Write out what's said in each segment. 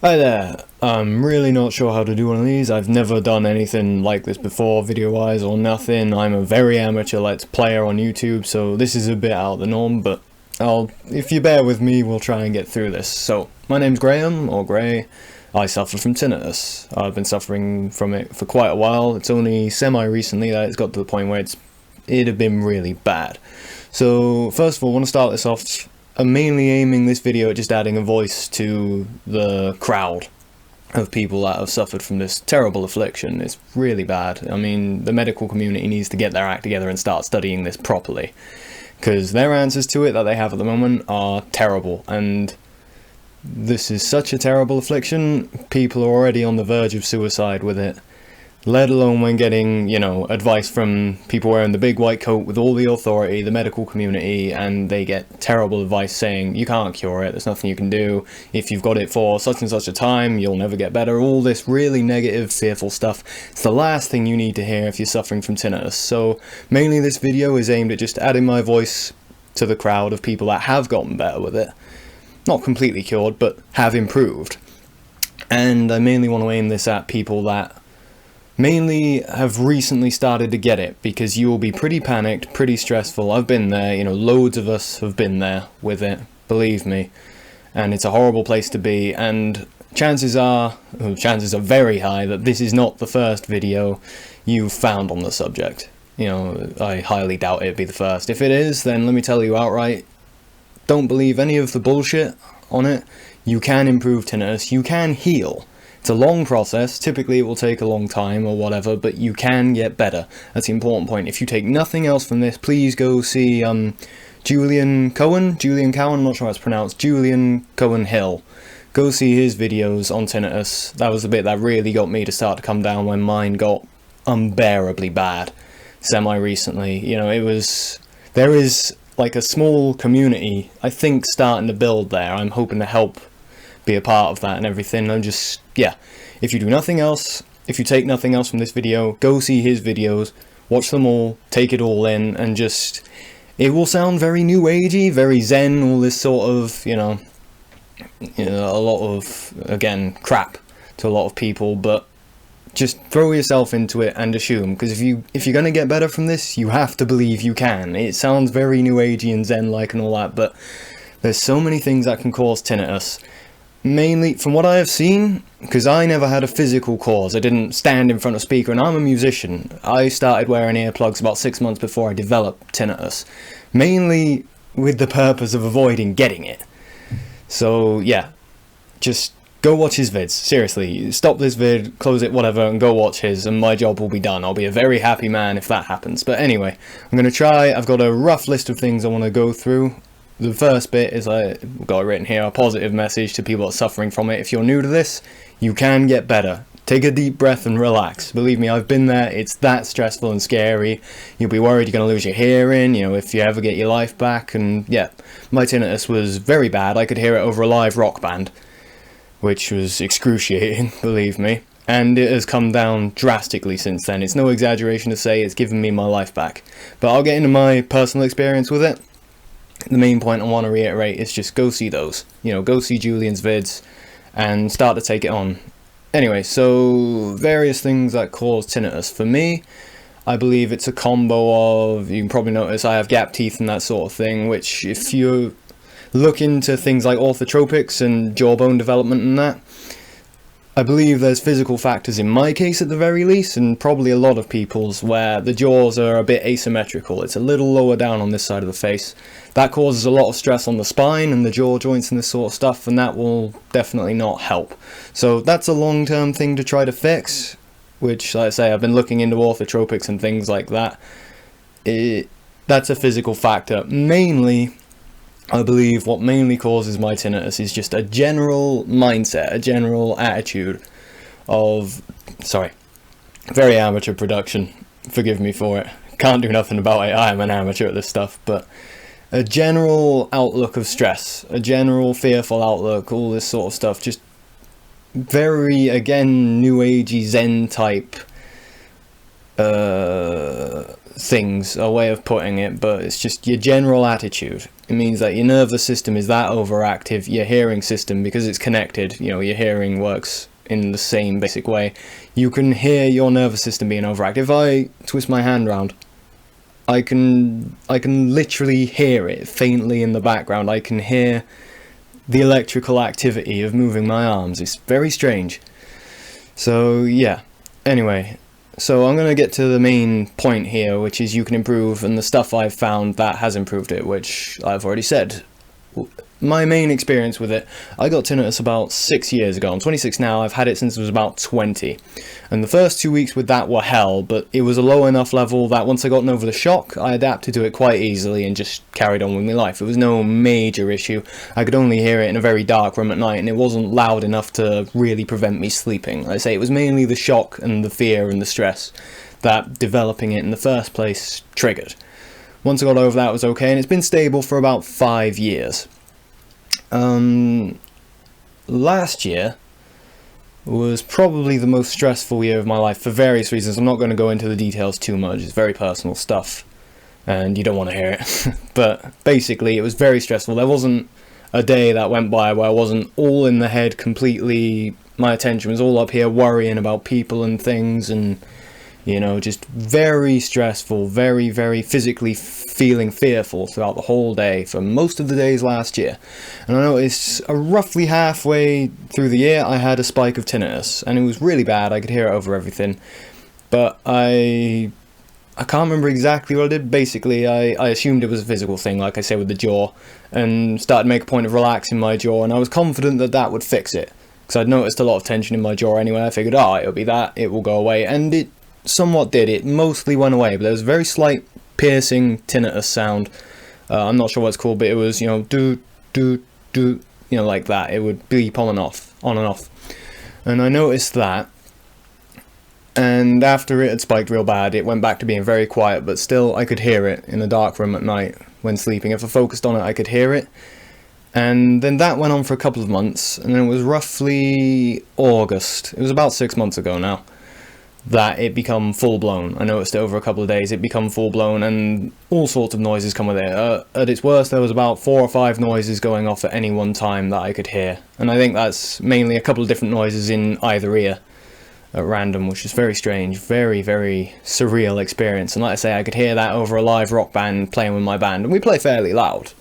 Hi there, I'm really not sure how to do one of these. I've never done anything like this before, video-wise or nothing. I'm a very amateur Let's Player on YouTube, so this is a bit out of the norm, but if you bear with me, we'll try and get through this. So, my name's Graham, or Gray. I suffer from tinnitus. I've been suffering from it for quite a while. It's only semi-recently that it's got to the point where it had been really bad. So, first of all, I want to start this off. I'm mainly aiming this video at just adding a voice to the crowd of people that have suffered from this terrible affliction. It's really bad. I mean, the medical community needs to get their act together and start studying this properly, because their answers to it that they have at the moment are terrible, and this is such a terrible affliction. People are already on the verge of suicide with it, let alone when getting, advice from people wearing the big white coat with all the authority, the medical community, and they get terrible advice saying, you can't cure it, there's nothing you can do, if you've got it for such and such a time, you'll never get better, all this really negative, fearful stuff. It's the last thing you need to hear if you're suffering from tinnitus. So, mainly this video is aimed at just adding my voice to the crowd of people that have gotten better with it. Not completely cured, but have improved. And I mainly want to aim this at people that mainly have recently started to get it, because you will be pretty panicked, pretty stressful. I've been there, loads of us have been there with it, believe me, and it's a horrible place to be, and chances are very high that this is not the first video you've found on the subject. I highly doubt it'd be the first. If it is, then let me tell you outright, don't believe any of the bullshit on it. You can improve tinnitus, you can heal. It's a long process, typically it will take a long time or whatever, but you can get better. That's the important point. If you take nothing else from this, please go see Julian Cowan, I'm not sure how it's pronounced, Julian Cowan Hill. Go see his videos on tinnitus. That was the bit that really got me to start to come down when mine got unbearably bad, semi-recently. There is like a small community, I think, starting to build there. I'm hoping to help be a part of that and everything. If you do nothing else, if you take nothing else from this video, go see his videos, watch them all, take it all in, and it will sound very new agey, very zen, all this sort of, a lot of, again, crap to a lot of people, but just throw yourself into it and assume, because if you're going to get better from this, you have to believe you can. It sounds very new agey and zen-like and all that, but there's so many things that can cause tinnitus. Mainly, from what I have seen, because I never had a physical cause, I didn't stand in front of a speaker, and I'm a musician. I started wearing earplugs about 6 months before I developed tinnitus, mainly with the purpose of avoiding getting it. So yeah, just go watch his vids, seriously. Stop this vid, close it, whatever, and go watch his, and my job will be done. I'll be a very happy man if that happens. But anyway, I'm going to try. I've got a rough list of things I want to go through. The first bit is, I've got it written here, a positive message to people that are suffering from it. If you're new to this, you can get better. Take a deep breath and relax. Believe me, I've been there. It's that stressful and scary. You'll be worried you're going to lose your hearing, if you ever get your life back. And yeah, my tinnitus was very bad. I could hear it over a live rock band, which was excruciating, believe me. And it has come down drastically since then. It's no exaggeration to say it's given me my life back. But I'll get into my personal experience with it. The main point I want to reiterate is just go see those. Go see Julian's vids and start to take it on. Anyway, so various things that cause tinnitus. For me, I believe it's a combo of, you can probably notice I have gap teeth and that sort of thing, which if you look into things like orthotropics and jawbone development and that, I believe there's physical factors in my case at the very least, and probably a lot of people's, where the jaws are a bit asymmetrical. It's a little lower down on this side of the face. That causes a lot of stress on the spine and the jaw joints and this sort of stuff, and that will definitely not help. So that's a long-term thing to try to fix, which, like I say, I've been looking into orthotropics and things like that. That's a physical factor. Mainly, I believe what mainly causes my tinnitus is just a general mindset, a general attitude of, very amateur production, forgive me for it, can't do nothing about it, I am an amateur at this stuff, but a general outlook of stress, a general fearful outlook, all this sort of stuff, just very, again, new agey zen type things, a way of putting it, but it's just your general attitude. It means that your nervous system is that overactive, your hearing system, because it's connected, you know, your hearing works in the same basic way. You can hear your nervous system being overactive. If I twist my hand round, I can literally hear it faintly in the background. I can hear the electrical activity of moving my arms. It's very strange. So yeah, anyway, so I'm going to get to the main point here, which is you can improve, and the stuff I've found that has improved it, which I've already said. My main experience with it, I got tinnitus about 6 years ago. I'm 26 now, I've had it since I was about 20. And the first 2 weeks with that were hell, but it was a low enough level that once I gotten over the shock, I adapted to it quite easily and just carried on with my life. It was no major issue. I could only hear it in a very dark room at night, and it wasn't loud enough to really prevent me sleeping. Like I say, it was mainly the shock and the fear and the stress that developing it in the first place triggered. Once I got over that, it was okay, and it's been stable for about 5 years. Last year was probably the most stressful year of my life for various reasons. I'm not going to go into the details too much, it's very personal stuff and you don't want to hear it. But basically it was very stressful. There wasn't a day that went by where I wasn't all in the head completely. My attention was all up here worrying about people and things, and you know, just very stressful, very, very physically feeling fearful throughout the whole day for most of the days last year. And I noticed roughly halfway through the year I had a spike of tinnitus, and it was really bad. I could hear it over everything, but I can't remember exactly what I did. Basically, I assumed it was a physical thing, like I say with the jaw, and started to make a point of relaxing my jaw, and I was confident that that would fix it, because I'd noticed a lot of tension in my jaw anyway. I figured, oh, it'll be that, it will go away, and it somewhat did. It mostly went away, but there was a very slight piercing tinnitus sound. I'm not sure what it's called, but it was, you know, do, you know, like that. It would beep on and off. And I noticed that, and after it had spiked real bad, it went back to being very quiet, but still I could hear it in a dark room at night when sleeping. If I focused on it, I could hear it. And then that went on for a couple of months, and then it was roughly August. It was about 6 months ago now that it become full-blown. I noticed it over a couple of days, it become full-blown, and all sorts of noises come with it. At its worst, there was about 4 or 5 noises going off at any one time that I could hear, and I think that's mainly a couple of different noises in either ear at random, which is very strange, very, very surreal experience. And like I say, I could hear that over a live rock band playing with my band, and we play fairly loud,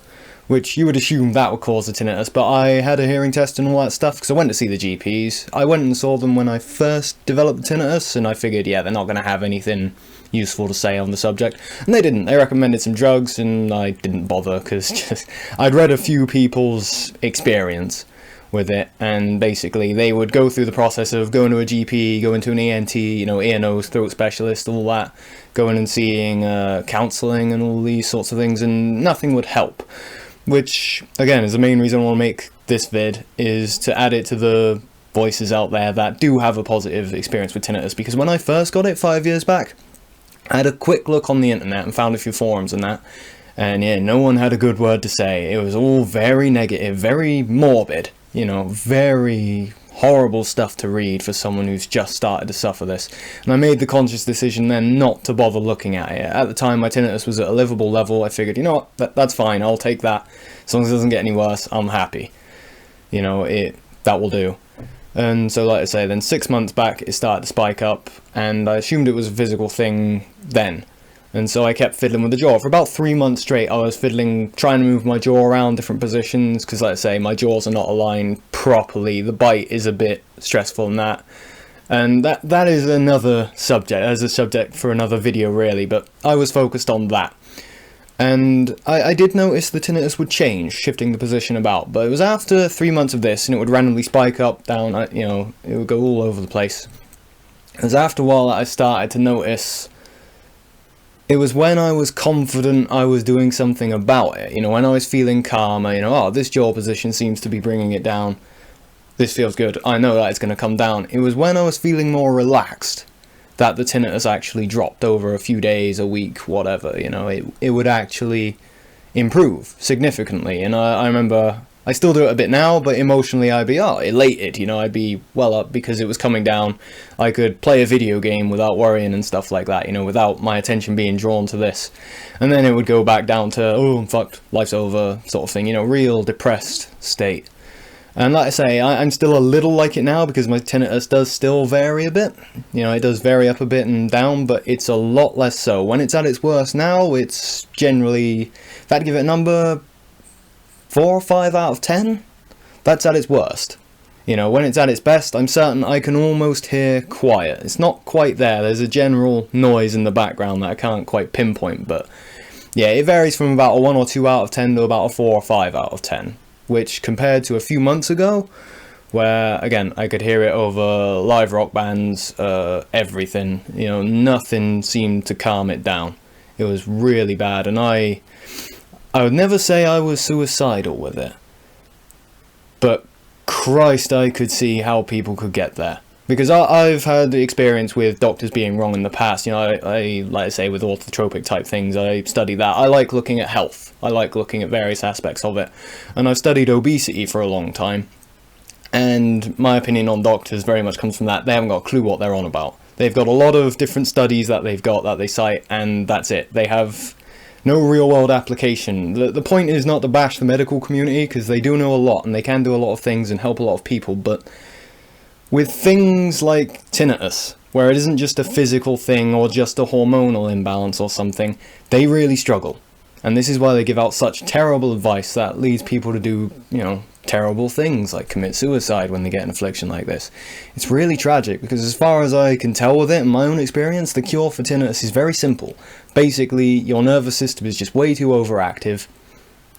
which you would assume that would cause the tinnitus, but I had a hearing test and all that stuff, because I went to see the GPs. I went and saw them when I first developed the tinnitus, and I figured, yeah, they're not going to have anything useful to say on the subject. And they didn't. They recommended some drugs, and I didn't bother, because I'd read a few people's experience with it, and basically they would go through the process of going to a GP, going to an ENT, you know, ear, nose, throat specialist, all that, going and seeing counselling and all these sorts of things, and nothing would help. Which, again, is the main reason I want to make this vid, is to add it to the voices out there that do have a positive experience with tinnitus. Because when I first got it 5 years back, I had a quick look on the internet and found a few forums and that, and yeah, no one had a good word to say. It was all very negative, very morbid, you know, very horrible stuff to read for someone who's just started to suffer this. And I made the conscious decision then not to bother looking at it. At the time my tinnitus was at a livable level. I figured, you know what, that's fine, I'll take that. As long as it doesn't get any worse, I'm happy. You know, that will do. And so like I say, then 6 months back it started to spike up, and I assumed it was a physical thing then. And so I kept fiddling with the jaw. For about 3 months straight, I was fiddling, trying to move my jaw around different positions, because like I say, my jaws are not aligned properly. The bite is a bit stressful in that. And that is another subject, as a subject for another video really, but I was focused on that. And I did notice the tinnitus would change, shifting the position about, but it was after 3 months of this, and it would randomly spike up, down, you know, it would go all over the place. It was after a while that I started to notice. It was when I was confident I was doing something about it, you know, when I was feeling calmer, you know, oh, this jaw position seems to be bringing it down, this feels good, I know that it's going to come down. It was when I was feeling more relaxed that the tinnitus actually dropped over a few days, a week, whatever, you know, it would actually improve significantly. And I remember I still do it a bit now, but emotionally I'd be elated, you know, I'd be well up because it was coming down. I could play a video game without worrying and stuff like that, you know, without my attention being drawn to this. And then it would go back down to, oh, I'm fucked, life's over, sort of thing, you know, real depressed state. And like I say, I'm still a little like it now because my tinnitus does still vary a bit. You know, it does vary up a bit and down, but it's a lot less so. When it's at its worst now, it's generally, if I had to give it a number, 4 or 5 out of 10, that's at its worst. You know, when it's at its best, I'm certain I can almost hear quiet. It's not quite there, there's a general noise in the background that I can't quite pinpoint, but yeah, it varies from about a 1 or 2 out of 10 to about a 4 or 5 out of 10, which compared to a few months ago, where, again, I could hear it over live rock bands, everything, you know, nothing seemed to calm it down. It was really bad, and I would never say I was suicidal with it, but Christ, I could see how people could get there. Because I've had the experience with doctors being wrong in the past. You know, I like I say, with orthotropic type things, I study that. I like looking at health. I like looking at various aspects of it. And I've studied obesity for a long time. And my opinion on doctors very much comes from that. They haven't got a clue what they're on about. They've got a lot of different studies that they've got that they cite, and that's it. They have no real world application. The point is not to bash the medical community, because they do know a lot and they can do a lot of things and help a lot of people, but with things like tinnitus, where it isn't just a physical thing or just a hormonal imbalance or something, they really struggle. And this is why they give out such terrible advice that leads people to do, you know, terrible things like commit suicide when they get an affliction like this. It's really tragic, because as far as I can tell with it in my own experience, the cure for tinnitus is very simple. Basically, your nervous system is just way too overactive.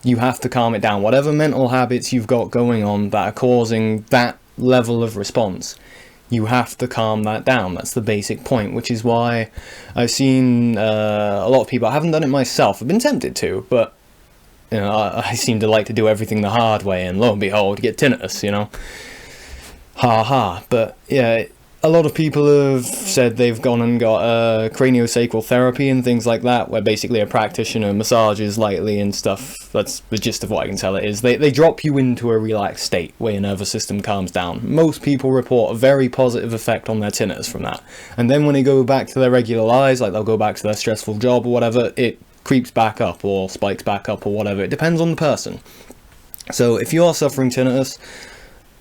You have to calm it down. Whatever mental habits you've got going on that are causing that level of response, you have to calm that down. That's the basic point, which is why I've seen a lot of people. I haven't done it myself. I've been tempted to, but you know, I seem to like to do everything the hard way, and lo and behold, get tinnitus, you know. Ha ha. But yeah, a lot of people have said they've gone and got craniosacral therapy and things like that, where basically a practitioner massages lightly and stuff. That's the gist of what I can tell it is. They drop you into a relaxed state where your nervous system calms down. Most people report a very positive effect on their tinnitus from that. And then when they go back to their regular lives, like they'll go back to their stressful job or whatever, it creeps back up or spikes back up or whatever. It depends on the person. So if you are suffering tinnitus,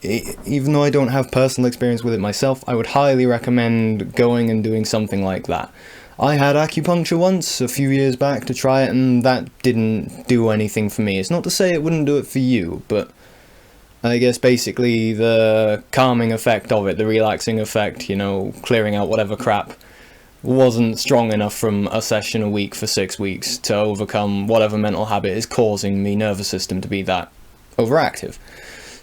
even though I don't have personal experience with it myself, I would highly recommend going and doing something like that. I had acupuncture once a few years back to try it, and that didn't do anything for me. It's not to say it wouldn't do it for you, but I guess basically the calming effect of it, the relaxing effect, you know, clearing out whatever crap, wasn't strong enough from a session a week for 6 weeks to overcome whatever mental habit is causing the nervous system to be that overactive.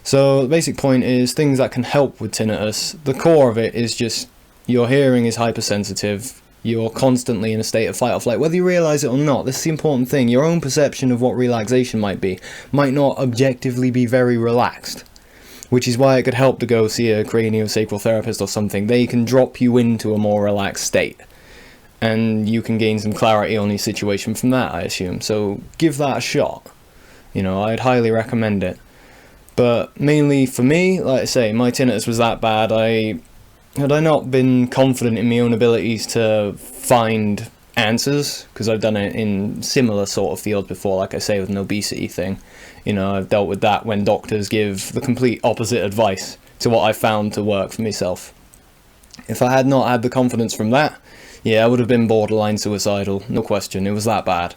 So the basic point is things that can help with tinnitus. The core of it is just your hearing is hypersensitive. You're constantly in a state of fight or flight, whether you realise it or not. This is the important thing. Your own perception of what relaxation might be might not objectively be very relaxed, which is why it could help to go see a craniosacral therapist or something. They can drop you into a more relaxed state, and you can gain some clarity on your situation from that, I assume. So give that a shot. You know, I'd highly recommend it. But mainly for me, like I say, my tinnitus was that bad. Had I not been confident in my own abilities to find answers, because I've done it in similar sort of fields before, like I say, with an obesity thing. You know, I've dealt with that when doctors give the complete opposite advice to what I found to work for myself. If I had not had the confidence from that, yeah, I would have been borderline suicidal, no question. It was that bad.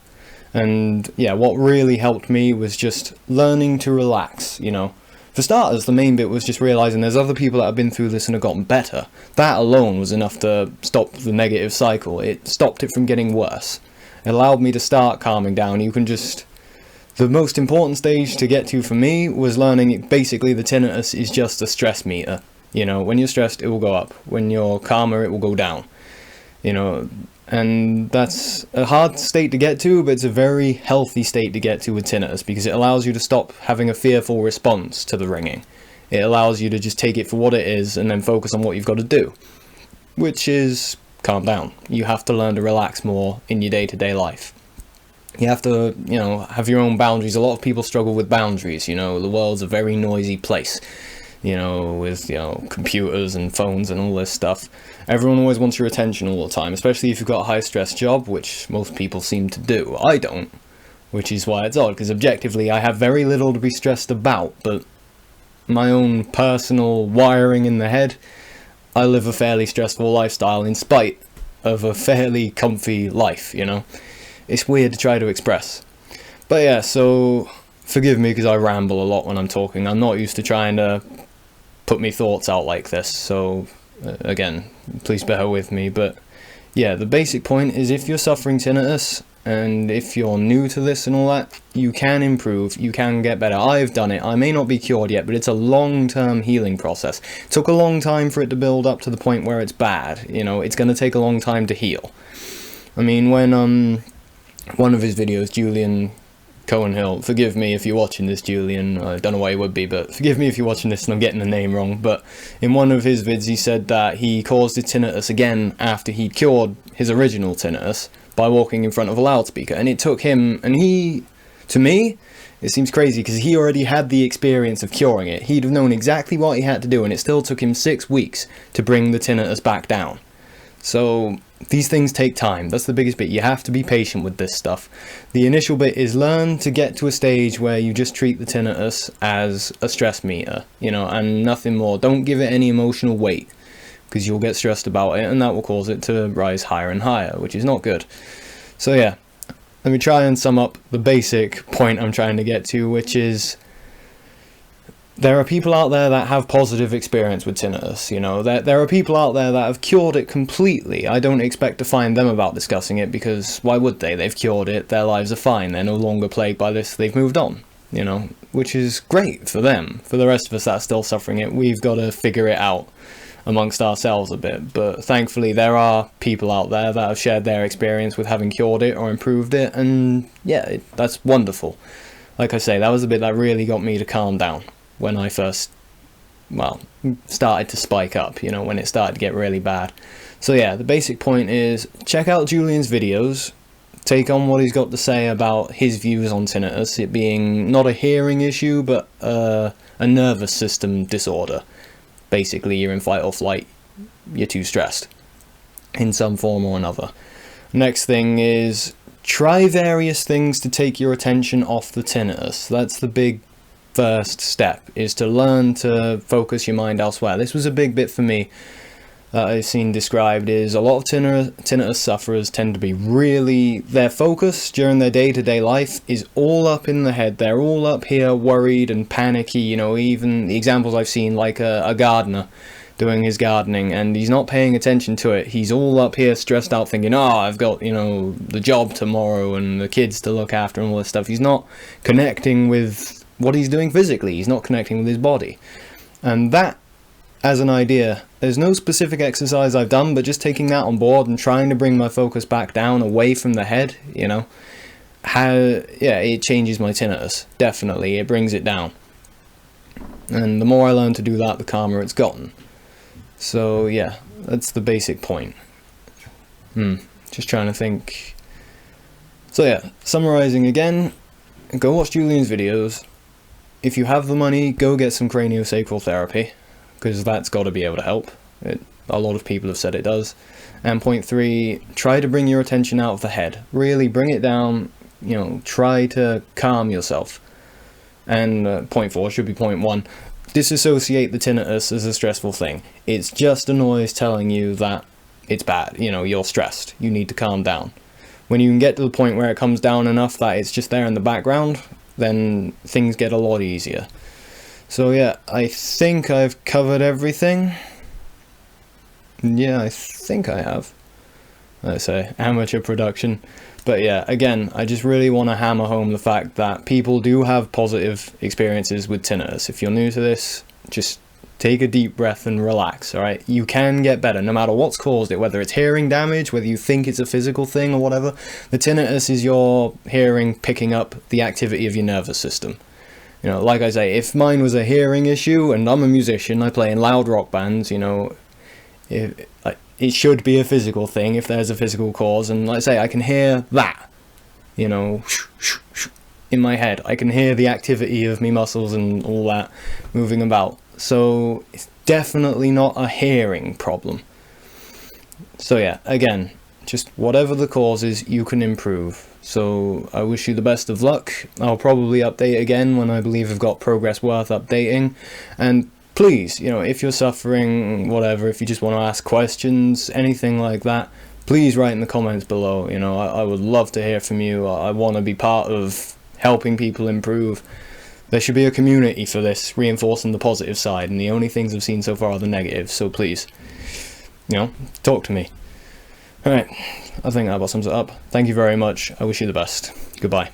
And yeah, what really helped me was just learning to relax, you know. For starters, the main bit was just realising there's other people that have been through this and have gotten better. That alone was enough to stop the negative cycle. It stopped it from getting worse. It allowed me to start calming down. You can just... The most important stage to get to for me was learning basically the tinnitus is just a stress meter. You know, when you're stressed, it will go up. When you're calmer, it will go down. You know, and that's a hard state to get to, but it's a very healthy state to get to with tinnitus, because it allows you to stop having a fearful response to the ringing. It allows you to just take it for what it is and then focus on what you've got to do, which is calm down. You have to learn to relax more in your day-to-day life. You have to, you know, have your own boundaries. A lot of people struggle with boundaries, you know, the world's a very noisy place, you know, with, you know, computers and phones and all this stuff. Everyone always wants your attention all the time, especially if you've got a high-stress job, which most people seem to do. I don't, which is why it's odd, because objectively I have very little to be stressed about, but my own personal wiring in the head, I live a fairly stressful lifestyle in spite of a fairly comfy life, you know. It's weird to try to express. But yeah, so forgive me because I ramble a lot when I'm talking. I'm not used to trying to put me thoughts out like this, so again, please bear with me. But yeah, the basic point is if you're suffering tinnitus, and if you're new to this and all that, you can improve, you can get better. I've done it. I may not be cured yet, but it's a long-term healing process. It took a long time for it to build up to the point where it's bad. You know, it's going to take a long time to heal. I mean, when one of his videos, Julian Cowan Hill, forgive me if you're watching this, Julian, I don't know why you would be, but forgive me if you're watching this and I'm getting the name wrong, but in one of his vids he said that he caused his tinnitus again after he'd cured his original tinnitus by walking in front of a loudspeaker, and it took him, and he, to me, it seems crazy because he already had the experience of curing it. He'd have known exactly what he had to do, and it still took him 6 weeks to bring the tinnitus back down. So these things take time. That's the biggest bit. You have to be patient with this stuff. The initial bit is learn to get to a stage where you just treat the tinnitus as a stress meter, you know, and nothing more. Don't give it any emotional weight, because you'll get stressed about it and that will cause it to rise higher and higher, which is not good. So yeah, let me try and sum up the basic point I'm trying to get to, which is there are people out there that have positive experience with tinnitus, you know, there are people out there that have cured it completely. I don't expect to find them about discussing it, because why would they? They've cured it, their lives are fine, they're no longer plagued by this, they've moved on, you know, which is great for them. For the rest of us that are still suffering it, we've got to figure it out amongst ourselves a bit. But thankfully there are people out there that have shared their experience with having cured it or improved it, and yeah, that's wonderful. Like I say, that was the bit that really got me to calm down when I first, well, started to spike up, you know, when it started to get really bad. So yeah, the basic point is check out Julian's videos, take on what he's got to say about his views on tinnitus, it being not a hearing issue but a nervous system disorder. Basically, you're in fight or flight, you're too stressed in some form or another. Next thing is try various things to take your attention off the tinnitus. That's the big first step, is to learn to focus your mind elsewhere. This was a big bit for me that I've seen described, is a lot of tinnitus sufferers tend to be really, their focus during their day-to-day life is all up in the head. They're all up here worried and panicky, you know, even the examples I've seen, like a gardener doing his gardening and he's not paying attention to it. He's all up here stressed out thinking, oh, I've got, you know, the job tomorrow and the kids to look after and all this stuff. He's not connecting with what he's doing physically. He's not connecting with his body. And that, as an idea, there's no specific exercise I've done, but just taking that on board and trying to bring my focus back down away from the head, you know, it changes my tinnitus. Definitely, it brings it down. And the more I learn to do that, the calmer it's gotten. So yeah, that's the basic point. Just trying to think. So yeah, summarizing again, go watch Julian's videos. If you have the money, go get some craniosacral therapy, because that's got to be able to help. A lot of people have said it does. And point 3, try to bring your attention out of the head. Really bring it down, you know, try to calm yourself. And point 4 should be point 1. Disassociate the tinnitus as a stressful thing. It's just a noise telling you that it's bad, you know, you're stressed, you need to calm down. When you can get to the point where it comes down enough that it's just there in the background, then things get a lot easier. So yeah, I think I've covered everything. Yeah, I think I have. Let's say amateur production. But yeah, again, I just really want to hammer home the fact that people do have positive experiences with tinnitus. If you're new to this, just take a deep breath and relax, alright? You can get better, no matter what's caused it, whether it's hearing damage, whether you think it's a physical thing or whatever. The tinnitus is your hearing picking up the activity of your nervous system. You know, like I say, if mine was a hearing issue, and I'm a musician, I play in loud rock bands, you know, it should be a physical thing if there's a physical cause, and like I say, I can hear that. you know, in my head. I can hear the activity of me muscles and all that moving about. So it's definitely not a hearing problem. So yeah, again, just whatever the cause is, you can improve. So I wish you the best of luck. I'll probably update again when I believe I've got progress worth updating. And please, you know, if you're suffering, whatever, if you just want to ask questions, anything like that, please write in the comments below. You know, I would love to hear from you. I want to be part of helping people improve. There should be a community for this, reinforcing the positive side, and the only things I've seen so far are the negatives. So please, you know, talk to me. Alright, I think that about sums it up. Thank you very much. I wish you the best. Goodbye.